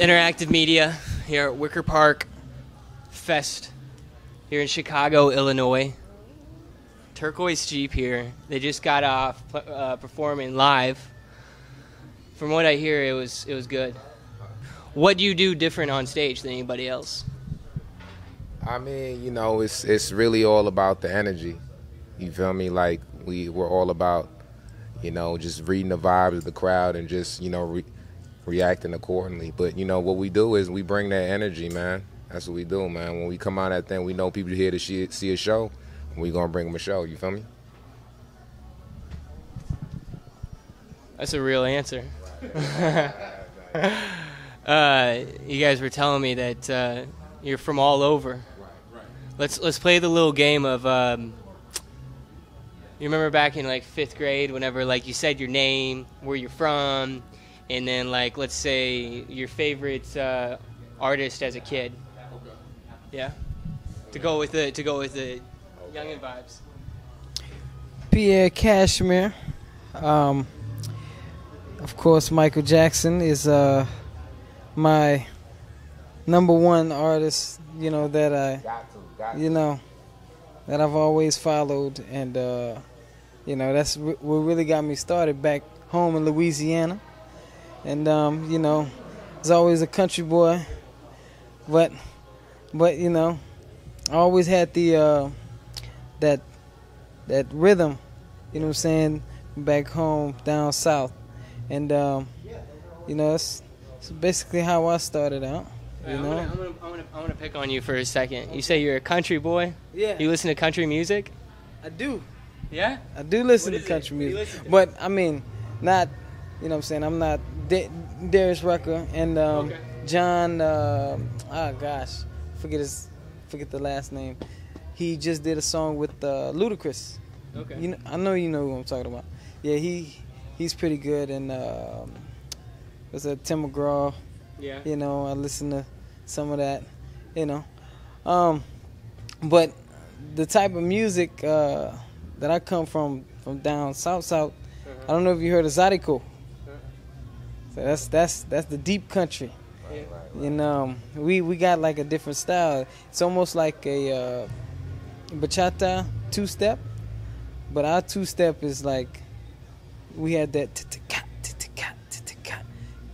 Interactive Media here at Wicker Park Fest here in Chicago, Illinois. Turquoise Jeep here. They just got off performing live. From what I hear, it was good. What do you do different on stage than anybody else? I mean, you know, it's really all about the energy. You feel me? Like we're all about, you know, just reading the vibes of the crowd and just, you know, reacting accordingly. But, you know, what we do is we bring that energy, man. That's what we do, man. When we come out that thing, we know people here to see a show, and we going to bring them a show. You feel me? That's a real answer. You guys were telling me that you're from all over. Let's play the little game of you remember back in like 5th grade whenever like you said your name, where you're from, and then like let's say your favorite artist as a kid. Okay. Yeah. To go with the youngin' vibes. Pierre Cashmere. Of course, Michael Jackson is my #1 artist. You know that that I've always followed, and you know that's what really got me started back home in Louisiana. And you know, I was always a country boy, but you know, I always had the that rhythm. You know what I'm saying? Back home down south, and you know, it's basically how I started out. You know? I'm gonna pick on you for a second. You say you're a country boy. Yeah. You listen to country music? I do. Yeah? I do listen to country music. But I mean, not, you know what I'm saying, I'm not Darius Rucker and okay. John gosh, forget the last name. He just did a song with Ludacris. Okay. You know, I know you know who I'm talking about. Yeah, he's pretty good, and there's a Tim McGraw. Yeah. You know, I listen to some of that, you know. But the type of music that I come from down south, I don't know if you heard of Zydeco. So that's the deep country. Yeah. And we got like a different style. It's almost like a bachata 2-step, but our 2-step is like we had that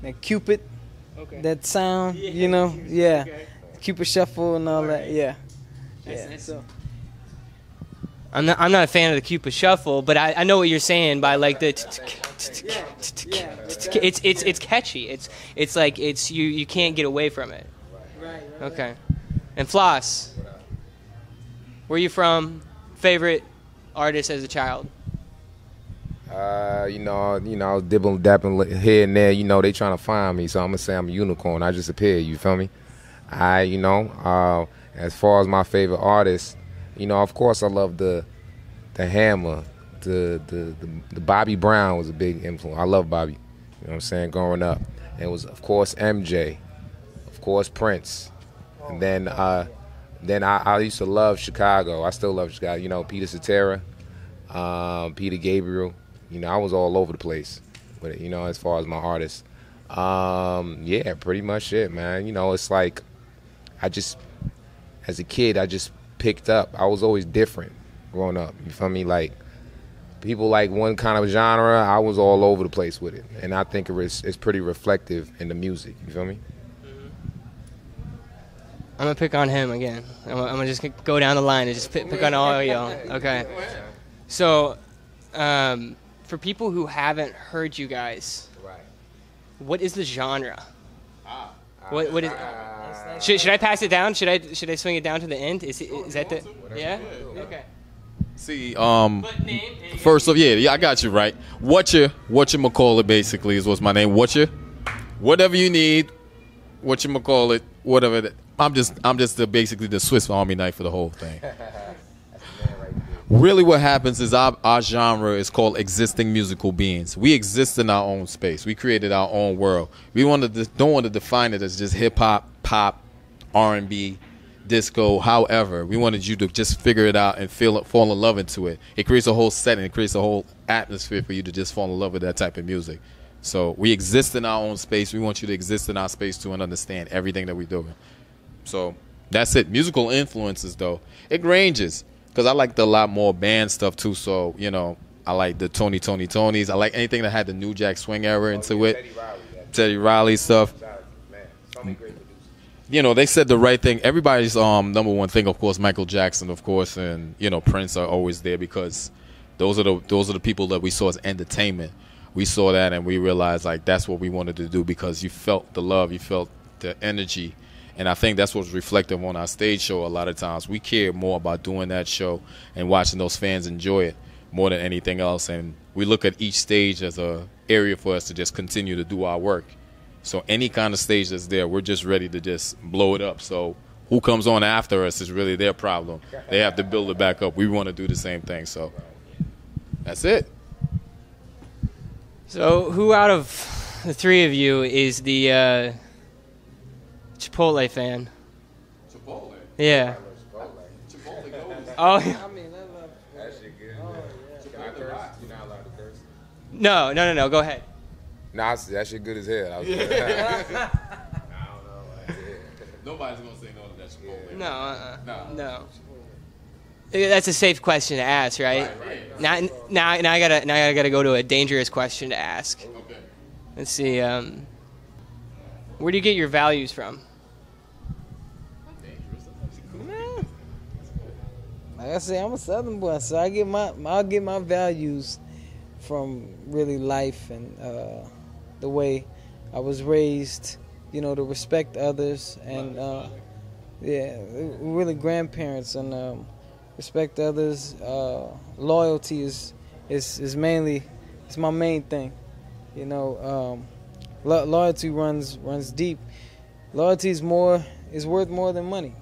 that Cupid. Okay. That sound, yeah. You know, yeah, okay. Cupid shuffle and all that, yeah. Yeah. So I'm not a fan of the Cupid shuffle, but I know what you're saying by like the. It's catchy. It's like you can't get away from it. Right. Okay. And Floss, where you from? Favorite artist as a child? You know, I was dabbling here and there. You know, they trying to find me, so I'm gonna say I'm a unicorn. I just appeared. You feel me? You know, as far as my favorite artists, you know, of course I love the Hammer. The Bobby Brown was a big influence. I love Bobby. You know what I'm saying? Growing up, and it was of course MJ, of course Prince, and then I used to love Chicago. I still love Chicago. You know, Peter Cetera, Peter Gabriel. You know, I was all over the place with it, you know, as far as my artists. Yeah, pretty much it, man. You know, it's like as a kid, I just picked up. I was always different growing up. You feel me? Like, people like one kind of genre, I was all over the place with it. And I think it's pretty reflective in the music. You feel me? I'm going to pick on him again. I'm going to just go down the line and just pick on all of y'all. Okay. So, for people who haven't heard you guys, right, what is the genre? What is? Should I pass it down? Should I swing it down to the end? Is that the? Yeah. Okay. See, first off, yeah, I got you right. Whatchyamacallit basically is what's my name. Whatever you need, whatchyamacallit, whatever. I'm just basically the Swiss Army knife for the whole thing. Really what happens is our genre is called existing musical beings. We exist in our own space. We created our own world. We don't want to define it as just hip-hop, pop, R&B, disco, however. We wanted you to just figure it out and fall in love into it. It creates a whole setting. It creates a whole atmosphere for you to just fall in love with that type of music. So we exist in our own space. We want you to exist in our space too and understand everything that we're doing. So that's it. Musical influences, though, it ranges because I like a lot more band stuff too. So, you know, I like the Tonys. I like anything that had the New Jack Swing era into it. Teddy Riley stuff. You know, they said the right thing. Everybody's number one thing, of course, Michael Jackson, of course, and, you know, Prince are always there because those are the people that we saw as entertainment. We saw that and we realized, like, that's what we wanted to do because you felt the love, you felt the energy. And I think that's what's reflective on our stage show a lot of times. We care more about doing that show and watching those fans enjoy it more than anything else. And we look at each stage as a area for us to just continue to do our work. So any kind of stage that's there, we're just ready to just blow it up. So who comes on after us is really their problem. They have to build it back up. We want to do the same thing. So that's it. So who out of the three of you is the Chipotle fan? Chipotle? Yeah. Chipotle goes. Oh, yeah. I mean, I love That shit good. You're not allowed to curse. No. Go ahead. Nah, that shit good as hell. I don't know. Nobody's going to say no to that Chipotle. No. That's a safe question to ask, right? Right. Now I gotta go to a dangerous question to ask. Okay. Let's see. Where do you get your values from? Like I say, I'm a Southern boy, so I get my values from really life and the way I was raised. You know, to respect others and really grandparents and respect others. Loyalty is mainly my main thing. You know, loyalty runs deep. Loyalty is worth more than money.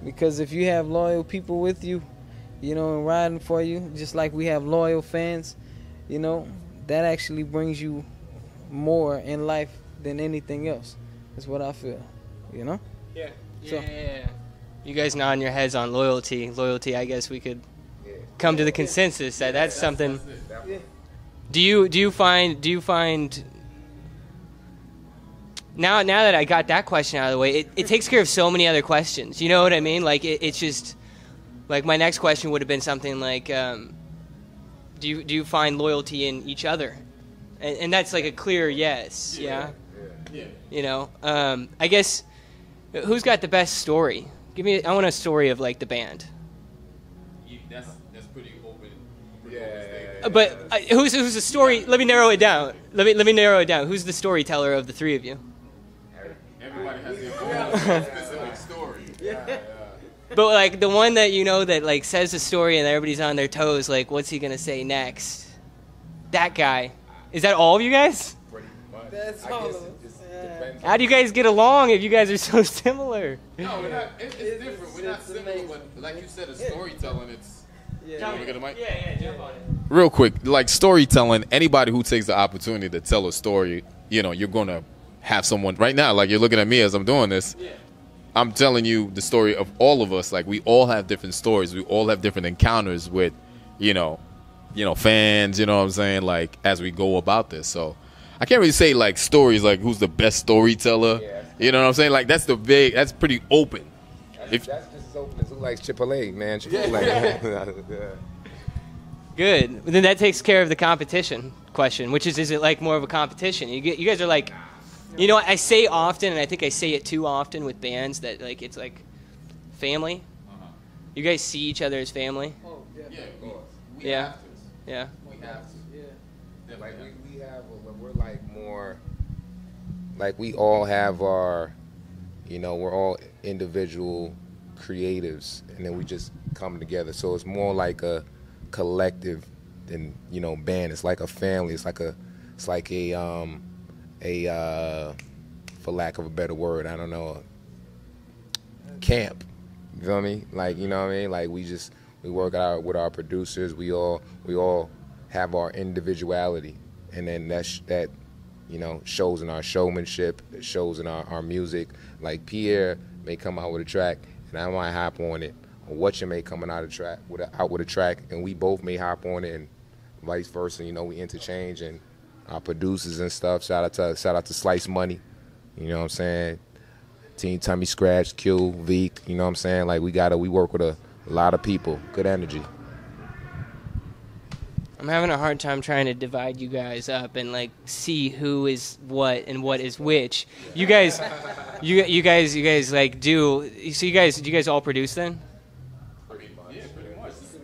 Because if you have loyal people with you, you know, and riding for you, just like we have loyal fans, you know, that actually brings you more in life than anything else. That's what I feel, you know? Yeah. So- Yeah. You guys nodding your heads on loyalty. Loyalty, I guess we could come to the consensus that that's something. Do you find now that I got that question out of the way, it takes care of so many other questions. You know what I mean? Like it's just like my next question would have been something like, do you find loyalty in each other? And that's like a clear yes. Yeah. You know, I guess who's got the best story? I want a story of like the band. That's pretty open. But who's the story? Let me narrow it down. Let me narrow it down. Who's the storyteller of the three of you? Everybody has their own specific story. But like the one that you know that like says the story and everybody's on their toes. Like, what's he gonna say next? That guy. Is that all of you guys? Pretty much. That's all of us. How do you guys get along if you guys are so similar? No, we're not. It's different. We're not similar, but like you said, a storytelling. It's. You want to get a mic? Yeah, jump on it. Real quick, like storytelling. Anybody who takes the opportunity to tell a story, you know, you're gonna have someone right now. Like you're looking at me as I'm doing this. Yeah. I'm telling you the story of all of us. Like we all have different stories. We all have different encounters with, you know, fans. You know what I'm saying? Like as we go about this, so. I can't really say like stories like who's the best storyteller. Yeah. You know what I'm saying? Like that's pretty open. That's just as open as who likes Chipotle, man. Chipotle. Good. Then that takes care of the competition question, which is it like more of a competition? You guys are like, you know, I say often, and I think I say it too often with bands that like it's like family. You guys see each other as family. Oh, Yeah, we Yeah. have Yeah. We have to. Like we have, we're like more, like we all have our, you know, we're all individual creatives, and then we just come together. So it's more like a collective than, you know, band. It's like a family. It's like a for lack of a better word, I don't know, camp. You feel me? Like, you know what I mean? Like we work out with our producers. We all have our individuality, and then that you know shows in our showmanship. It shows in our music. Like Pierre may come out with a track, and I might hop on it. Or Whatchyamacallit may come out with a track, and we both may hop on it, and vice versa. You know, we interchange, and our producers and stuff. Shout out to Slice Money. You know what I'm saying? Team Tummy Scratch, Q, Veek. You know what I'm saying? Like we work with a lot of people. Good energy. I'm having a hard time trying to divide you guys up and like see who is what and what is which. You guys like do. So do you guys all produce then? Pretty much.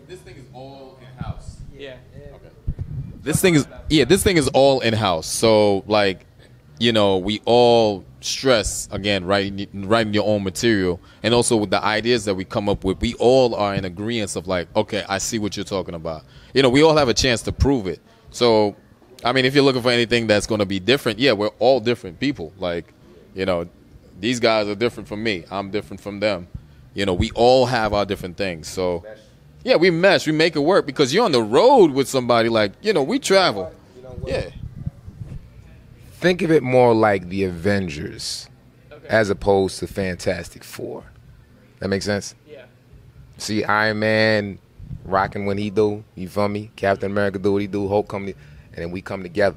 This thing is all in house. Yeah. Okay. This thing is all in house. So like, you know, we all stress again writing your own material, and also with the ideas that we come up with, we all are in agreement of like, okay, I see what you're talking about. You know, we all have a chance to prove it. So, I mean, if you're looking for anything that's going to be different, yeah, we're all different people. Like, you know, these guys are different from me. I'm different from them. You know, we all have our different things. So, yeah, we mesh. We make it work because you're on the road with somebody. Like, you know, we travel. Yeah. Think of it more like the Avengers as opposed to Fantastic Four. That makes sense? Yeah. See Iron Man rocking when he do, you feel me? Captain America do what he do, Hulk come, and then we come together.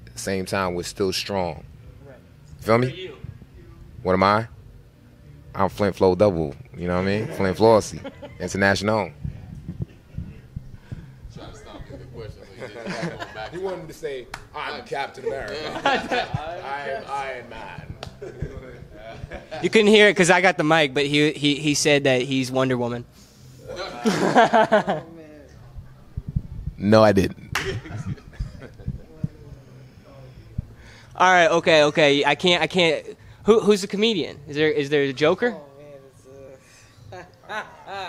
At the same time, we're still strong. Right. Feel me? What am I? I'm Flynt Flow Double, you know what I mean? Flynt Flossy, international. He wanted to say, I'm Captain America. I am Iron Man. You couldn't hear it because I got the mic, but he said that he's Wonder Woman. No, I didn't. All right, okay. I can't. Who's the comedian? Is there a Joker?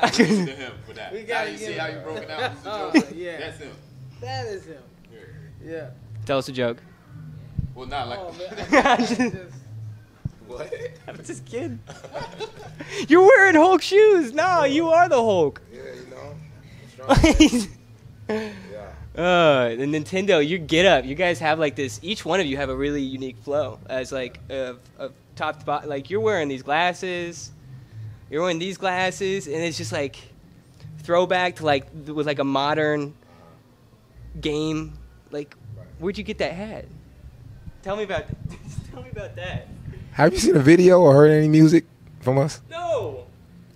To him for that. We gotta you get see him. how you broke it down? Yeah. That's him. That is him. Yeah. Tell us a joke. Well, not like. Oh, man. What? I'm just kidding. You're wearing Hulk shoes. No, you are the Hulk. Yeah, you know. The Nintendo, you get up. You guys have like this. Each one of you have a really unique flow. As like a top to bottom. Like you're wearing these glasses. You're wearing these glasses, and it's just like throwback to like with like a modern game. Like, where'd you get that hat? Tell me about that. Have you seen a video or heard any music from us? No.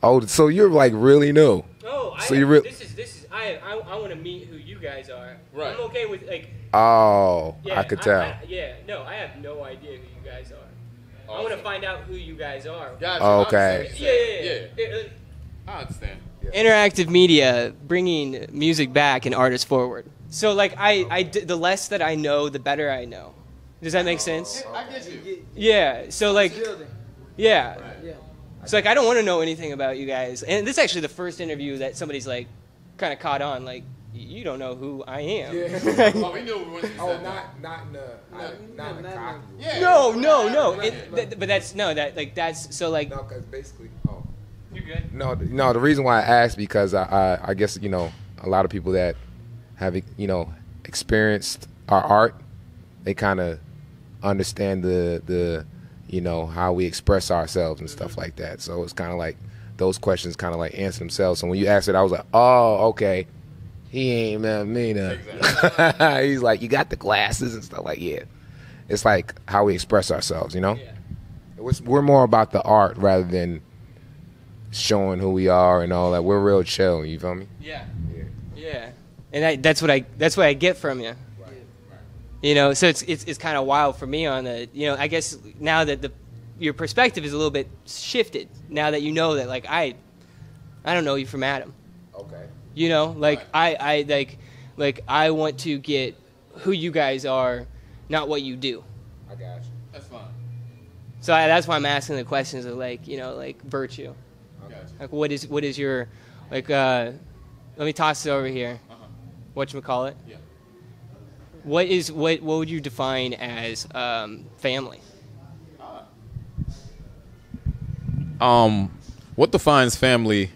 Oh, so you're like really new. No. So you're this is. I want to meet who you guys are. Right. I'm okay with like. Oh, Yeah, I could tell. I have no idea who you guys are. I want to find out who you guys are. Gotcha. Okay. Yeah. I understand. Interactive media, bringing music back and artists forward. So, like, the less that I know, the better I know. Does that make sense? I get you. Yeah. So, like, yeah. Yeah. So, like, I don't want to know anything about you guys. And this is actually the first interview that somebody's, like, kind of caught on. Like, you don't know who I am. Oh, we knew when you said that. not in the cocky. Yeah. No. But that's so, like. No, because basically, You're good. No. The reason why I asked because I guess you know a lot of people that have experienced our art, they kind of understand the you know how we express ourselves and stuff like that. So it's kind of like those questions kind of like answer themselves. So when you asked it, I was like, oh, okay. He ain't met me now. Exactly. He's like, you got the glasses and stuff like yeah. It's like how we express ourselves, you know. Yeah. We're more about the art rather than showing who we are and all that. We're real chill. You feel me? Yeah. And that's what I get from you. Right. You know, so it's kind of wild for me on the, you know, I guess now that your perspective is a little bit shifted now that you know that like I don't know you from Adam. Okay. You know, like right. I want to get who you guys are, not what you do. I got you. That's fine. So that's why I'm asking the questions of like, you know, like virtue. I got you. Like what is your like let me toss it over here. Whatchamacallit? Yeah. What would you define as family? What defines family?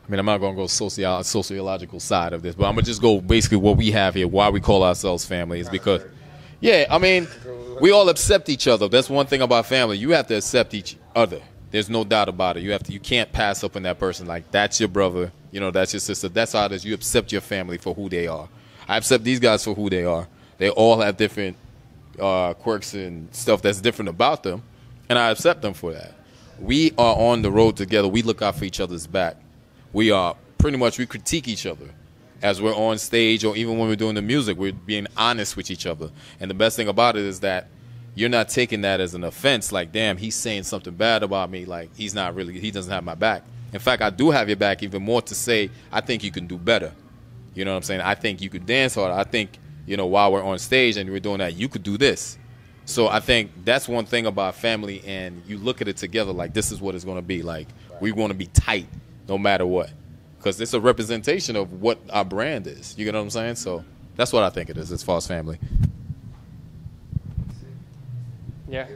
I mean, I'm not going to go sociological side of this, but I'm going to just go basically what we have here, why we call ourselves family is because, yeah, I mean, we all accept each other. That's one thing about family. You have to accept each other. There's no doubt about it. You can't pass up on that person. Like, that's your brother. You know, that's your sister. That's how it is. You accept your family for who they are. I accept these guys for who they are. They all have different quirks and stuff that's different about them, and I accept them for that. We are on the road together. We look out for each other's back. We are pretty much, we critique each other as we're on stage, or even when we're doing the music. We're being honest with each other. And the best thing about it is that you're not taking that as an offense, like, damn, he's saying something bad about me, like he doesn't have my back. In fact, I do have your back even more to say, I think you can do better. You know what I'm saying? I think you could dance harder. I think, you know, while we're on stage and we're doing that, you could do this. So I think that's one thing about family, and you look at it together like this is what it's going to be. Like, we want to be tight no matter what, because it's a representation of what our brand is. You get what I'm saying? So that's what I think it is as far as family. Yeah.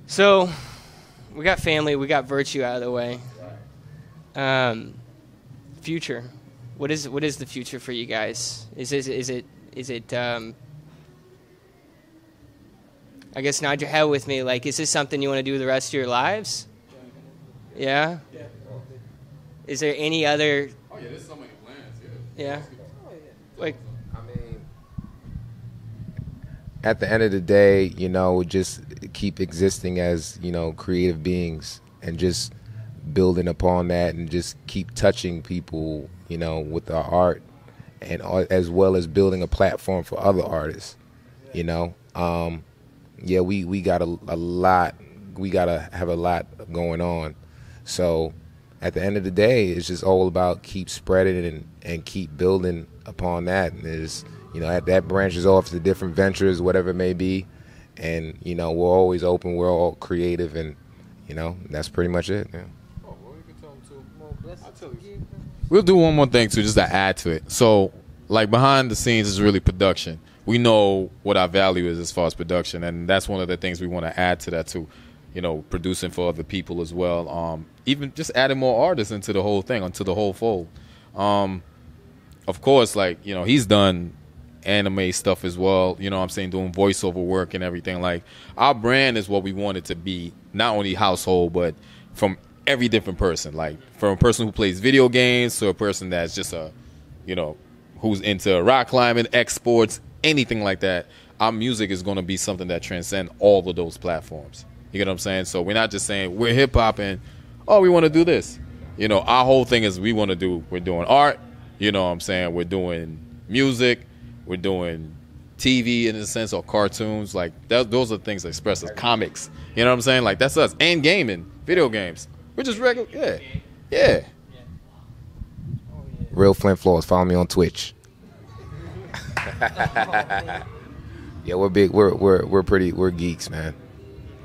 So we got family, we got virtue out of the way. Future. What is the future for you guys? Is it I guess nod your head with me. Like, is this something you want to do the rest of your lives? Yeah? Is there any other... Oh, yeah, there's so many plans, yeah. Like, I mean, at the end of the day, you know, just keep existing as, you know, creative beings, and just building upon that, and just keep touching people, you know, with our art, and as well as building a platform for other artists, you know. Yeah, we got a lot. We gotta have a lot going on. So at the end of the day, it's just all about keep spreading and keep building upon that. And there's, you know, that branches off to different ventures, whatever it may be. And, you know, we're always open. We're all creative, and, you know, that's pretty much it. Yeah. Oh, well, you can tell them too. We'll do one more thing too, just to add to it. So, like, behind the scenes is really production. We know what our value is as far as production, and that's one of the things we want to add to that too. You know, producing for other people as well. Even just adding more artists into the whole thing, into the whole fold. Of course, like, you know, he's done anime stuff as well. You know what I'm saying? Doing voiceover work and everything. Like, our brand is what we want it to be, not only household, but from every different person. Like, from a person who plays video games to a person that's just you know, who's into rock climbing, exports, anything like that. Our music is going to be something that transcends all of those platforms. You get what I'm saying? So we're not just saying we're hip hop and, oh, we want to do this. You know, our whole thing is we're doing art. You know what I'm saying? We're doing music. We're doing TV in a sense, or cartoons. Like, those are things that express us. Comics. You know what I'm saying? Like, that's us. And gaming, video games. We're just regular. Yeah. Yeah. Real Flynt Flossy. Follow me on Twitch. Yeah, we're big. We're geeks, man,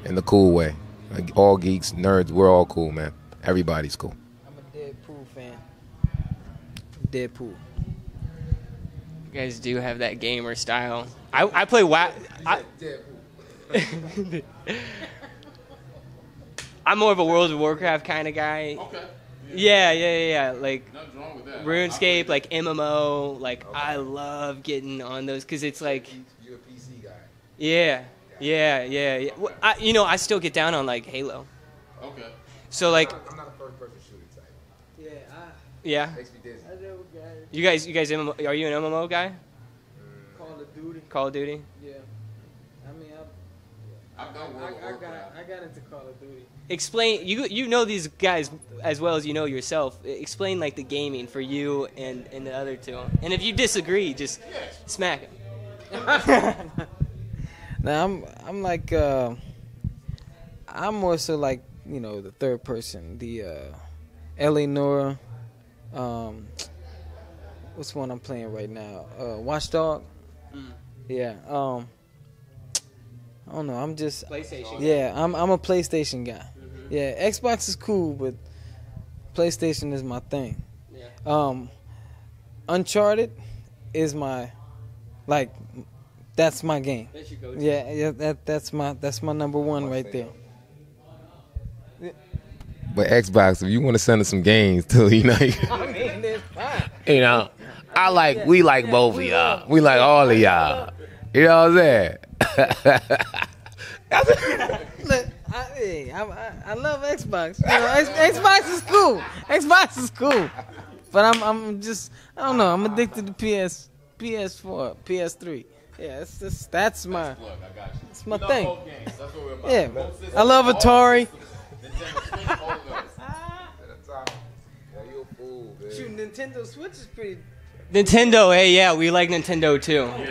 in the cool way. Like, all geeks, nerds, we're all cool, man. Everybody's cool. I'm a Deadpool fan. Deadpool. you guys do have that gamer style. I play WoW. I'm more of a World of Warcraft kind of guy. Okay. Yeah. Like, Nothing wrong with that. RuneScape, like MMO. Like, okay. I love getting on those because it's like. You're a PC guy. Yeah. Well, I still get down on like Halo. Okay. So like. I'm not a first-person shooting type. Yeah. Makes me dizzy. You guys, MMO, are you an MMO guy? Call of Duty. Yeah. I mean, I've done World of Warcraft. I got into Call of Duty. Explain. You know these guys as well as you know yourself. Explain like the gaming for you and the other two. And if you disagree, just smack it. Now I'm like I'm more so like, you know, the third person, the L.A. Nora. What's one I'm playing right now? Watchdog. Yeah. I don't know. I'm just PlayStation. Yeah, I'm a PlayStation guy. Mm-hmm. Yeah, Xbox is cool, but PlayStation is my thing. Yeah. Uncharted is my that's my game. That's your go-to. Yeah, that's my number one right there. But Xbox, if you want to send us some games too, you know. I mean, it's fine. You know, we like both of y'all. We like all of y'all. You know what I'm saying? Look, I love Xbox. You know, Xbox is cool. Xbox is cool. But I'm just, I don't know. I'm addicted to PS. PS4, PS3. Yeah, that's my Look, I got you. that's my We love thing. both games. That's what we're about. Yeah, Both systems, I love all Atari. systems. Nintendo Switch, all of those. Yeah, you a fool, man. Shoot, Nintendo Switch is pretty. Nintendo, hey, yeah, we like Nintendo too. Yeah,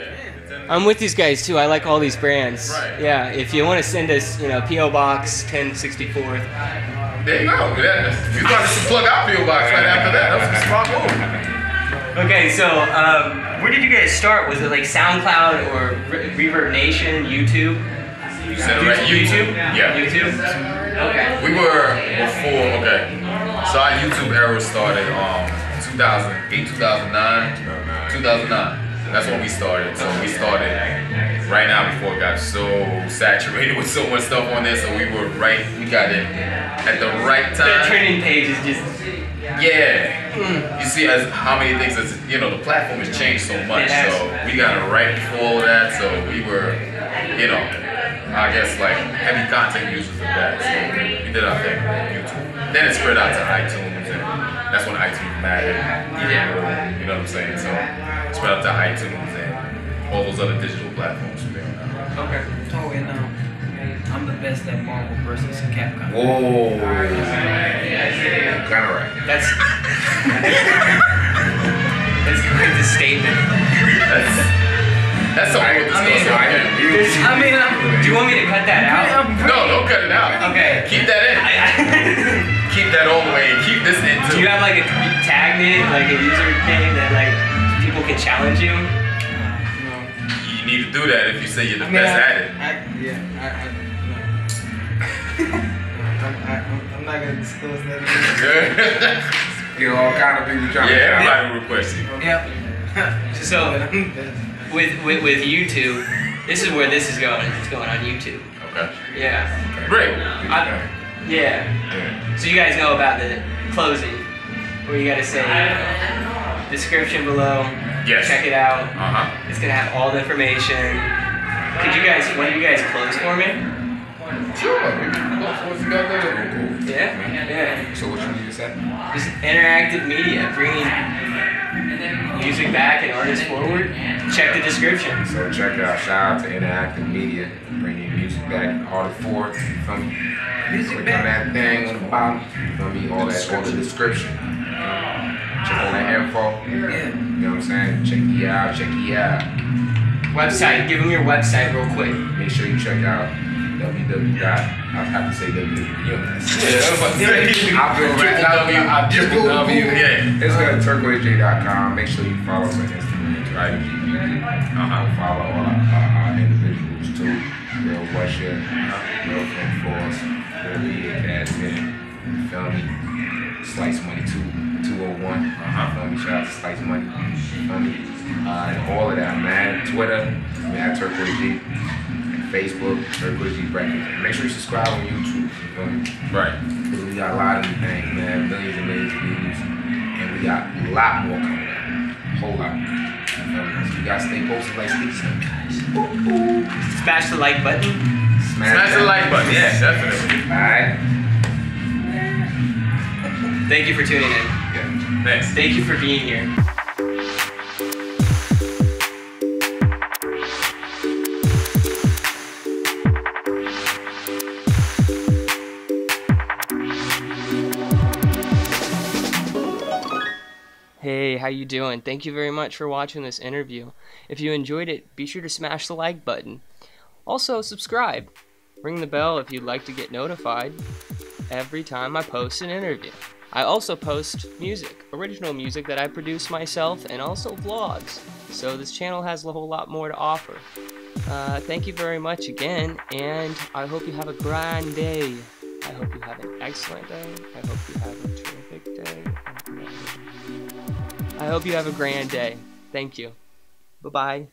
Nintendo. I'm with these guys too. I like all these brands. Right. Yeah, if you want to send us, PO Box 1064. There you go. You got to plug out PO Box right after that. That was a smart move. Okay, so where did you guys start? Was it like SoundCloud or Reverb Nation, YouTube? You said it right. YouTube? Yeah. YouTube. Okay. We were before, okay. So our YouTube era started 2008, 2009. 2009. That's when we started. So we started right now before it got so saturated with so much stuff on there. So we got in at the right The time. trending page is just. Yeah. You see as how many things as the platform has changed so much. It has. So we got it right before all of that. So we were, I guess like heavy content users of that. So we did our thing on YouTube. Then it spread out to iTunes, and that's when iTunes mattered. Yeah. You know what I'm saying? So it spread out to iTunes and all those other digital platforms from there on out. Okay. Oh, and I'm the best at Marvel versus Capcom. Whoa. Kind of right. That's quite the statement. That's something we'll discuss. Do you want me to cut that out? No, don't cut it out. Okay. Keep that in. Keep that all the way and keep this in Do too. you have like a tag name, like a username that like people can challenge you? You need to do that if you say you're the best at it. I'm not gonna disclose that. You know, all kind of people trying to Yeah, everybody will request you. Yep. So with YouTube, this is where this is going. It's going on YouTube. Okay. Yeah. Great. Yeah. So you guys know about the closing, where you gotta say description below. Yes. Check it out. Uh-huh. It's gonna have all the information. One of you guys close for me? Sure. What's you got there? Yeah. So what you need to say? Just interactive media, bringing music back and artists forward. Check the description. So check it out. Shout out to Interactive Media, bringing music back, artist forward. You feel me? Click on that thing on the bottom. You feel me? All the description. Check all that info. You know what I'm saying? Check it out. Website. Give them your website real quick. Make sure you check out www. I have to say www. Yeah, I was about to say. I'll feel right. Yeah. It's good. turquoisej.com. Make sure you follow us on Instagram, Twitter, follow all our individuals too. Real Whatchyamacallit, real Flynt Flossy, real Pierre Cashmere. You feel me? Slice Money 201. Feel me? Shout out to Slice Money. You feel me? And all of that, man. Twitter, at Turquoise G. Facebook, Turquoise G Records. Make sure you subscribe on YouTube. You feel me? Right. Because we got a lot of new things, man. Millions and millions of views. And we got a lot more coming out. Whole lot. So you gotta stay posted like Steve said. Smash the like button. Smash the like button. Yeah, definitely. Alright. Thank you for tuning in. Yeah. Thanks. Thank you for being here. Hey, how you doing? Thank you very much for watching this interview. If you enjoyed it, be sure to smash the like button. Also, subscribe. Ring the bell if you'd like to get notified every time I post an interview. I also post music, original music that I produce myself, and also vlogs. So this channel has a whole lot more to offer. Thank you very much again, and I hope you have a grand day. I hope you have an excellent day. I hope you have a terrific day. I hope you have a grand day. Thank you. Bye-bye.